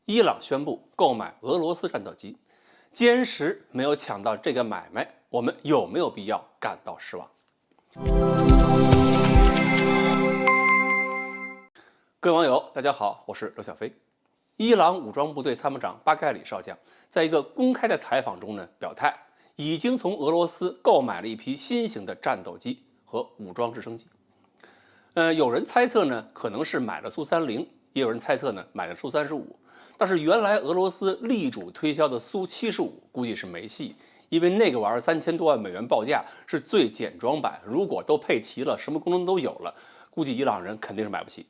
伊朗宣布购买俄罗斯战斗机，坚持没有抢到这个买卖，我们有没有必要感到失望？各位网友，大家好，我是刘小飞。伊朗武装部队参谋长巴盖里少将在一个公开的采访中表态，已经从俄罗斯购买了一批新型的战斗机和武装直升机。有人猜测呢，可能是买了苏30，也有人猜测呢，买了苏35。但是原来俄罗斯力主推销的苏75估计是没戏，因为那个玩意儿3000多万美元报价是最简装版，如果都配齐了，什么功能都有了，估计伊朗人肯定是买不起。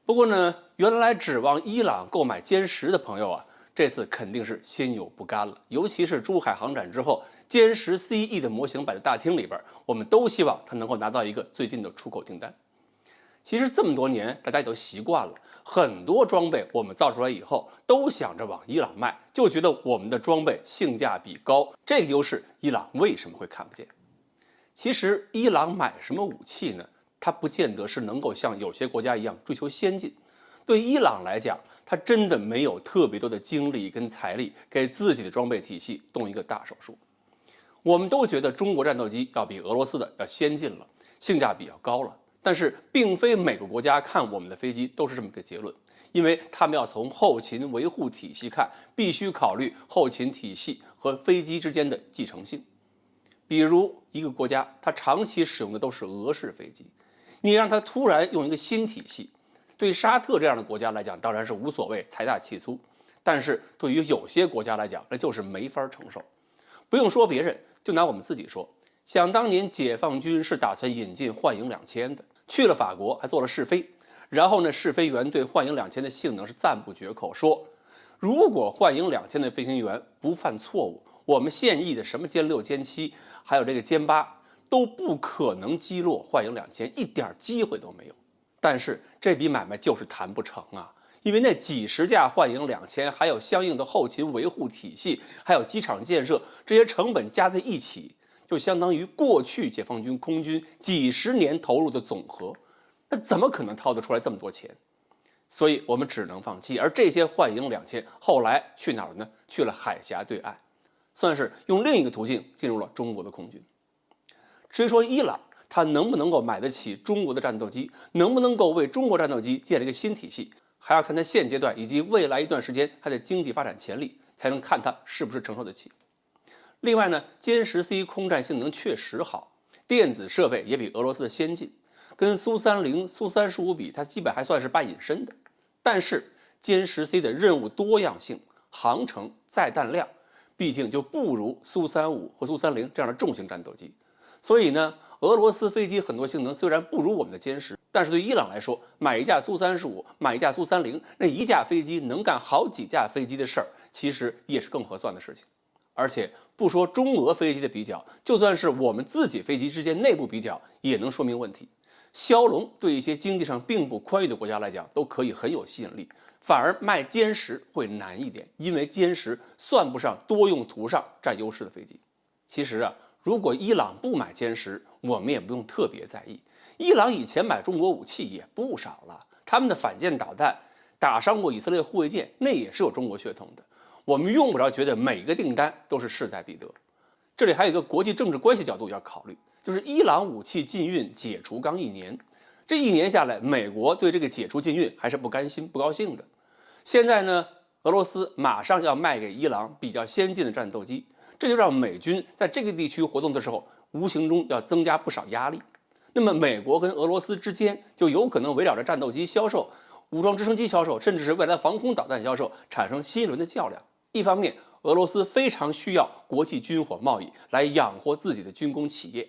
不过呢，原来指望伊朗购买歼10的朋友啊，这次肯定是心有不甘了。尤其是珠海航展之后，歼10 CE 的模型摆在大厅里边，我们都希望它能够拿到一个最近的出口订单。其实这么多年，大家也都习惯了，很多装备我们造出来以后，都想着往伊朗卖，就觉得我们的装备性价比高，这个优势伊朗为什么会看不见？其实伊朗买什么武器呢？它不见得是能够像有些国家一样追求先进。对伊朗来讲，它真的没有特别多的精力跟财力给自己的装备体系动一个大手术。我们都觉得中国战斗机要比俄罗斯的要先进了，性价比要高了。但是，并非每个国家看我们的飞机都是这么个结论，因为他们要从后勤维护体系看，必须考虑后勤体系和飞机之间的继承性。比如，一个国家它长期使用的都是俄式飞机，你让它突然用一个新体系，对沙特这样的国家来讲当然是无所谓，财大气粗；但是对于有些国家来讲，那就是没法承受。不用说别人，就拿我们自己说。想当年，解放军是打算引进幻影2000的，去了法国还做了试飞，然后呢，试飞员对幻影2000的性能是赞不绝口，说如果幻影2000的飞行员不犯错误，我们现役的什么歼6、歼7，还有这个歼8都不可能击落幻影2000，一点机会都没有。但是这笔买卖就是谈不成啊，因为那几十架幻影2000，还有相应的后勤维护体系，还有机场建设，这些成本加在一起，就相当于过去解放军空军几十年投入的总和，那怎么可能掏得出来这么多钱？所以我们只能放弃。而这些幻影2000后来去哪儿了呢？去了海峡对岸，算是用另一个途径进入了中国的空军。至于说伊朗，它能不能够买得起中国的战斗机，能不能够为中国战斗机建立一个新体系，还要看它现阶段以及未来一段时间它的经济发展潜力，才能看它是不是承受得起。另外呢，歼10 C 空战性能确实好，电子设备也比俄罗斯的先进，跟苏30、苏35比，它基本还算是半隐身的。但是歼10 C 的任务多样性、航程、载弹量，毕竟就不如苏35和苏30这样的重型战斗机。所以呢，俄罗斯飞机很多性能虽然不如我们的歼10，但是对伊朗来说，买一架苏35，买一架苏30，那一架飞机能干好几架飞机的事儿，其实也是更合算的事情。而且不说中俄飞机的比较，就算是我们自己飞机之间内部比较，也能说明问题。枭龙对一些经济上并不宽裕的国家来讲，都可以很有吸引力，反而卖歼10会难一点，因为歼10算不上多用途上占优势的飞机。其实啊，如果伊朗不买歼10，我们也不用特别在意。伊朗以前买中国武器也不少了，他们的反舰导弹打伤过以色列护卫舰，那也是有中国血统的。我们用不着觉得每个订单都是势在必得。这里还有一个国际政治关系角度要考虑，就是伊朗武器禁运解除刚1年，这1年下来，美国对这个解除禁运还是不甘心、不高兴的。现在呢，俄罗斯马上要卖给伊朗比较先进的战斗机，这就让美军在这个地区活动的时候，无形中要增加不少压力。那么，美国跟俄罗斯之间就有可能围绕着战斗机销售、武装直升机销售，甚至是未来防空导弹销售，产生新一轮的较量。一方面，俄罗斯非常需要国际军火贸易来养活自己的军工企业；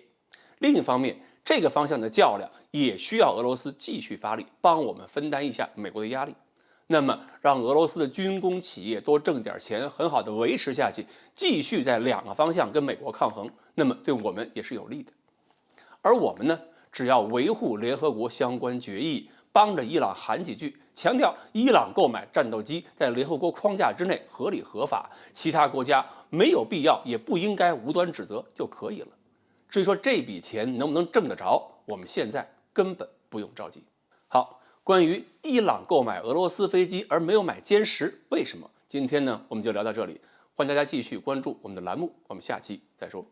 另一方面，这个方向的较量也需要俄罗斯继续发力，帮我们分担一下美国的压力。那么，让俄罗斯的军工企业多挣点钱，很好的维持下去，继续在2个方向跟美国抗衡，那么对我们也是有利的。而我们呢，只要维护联合国相关决议，帮着伊朗喊几句，强调伊朗购买战斗机在联合国框架之内合理合法，其他国家没有必要也不应该无端指责就可以了。至于说这笔钱能不能挣得着，我们现在根本不用着急。好，关于伊朗购买俄罗斯飞机而没有买歼10，为什么？今天呢，我们就聊到这里。欢迎大家继续关注我们的栏目，我们下期再说。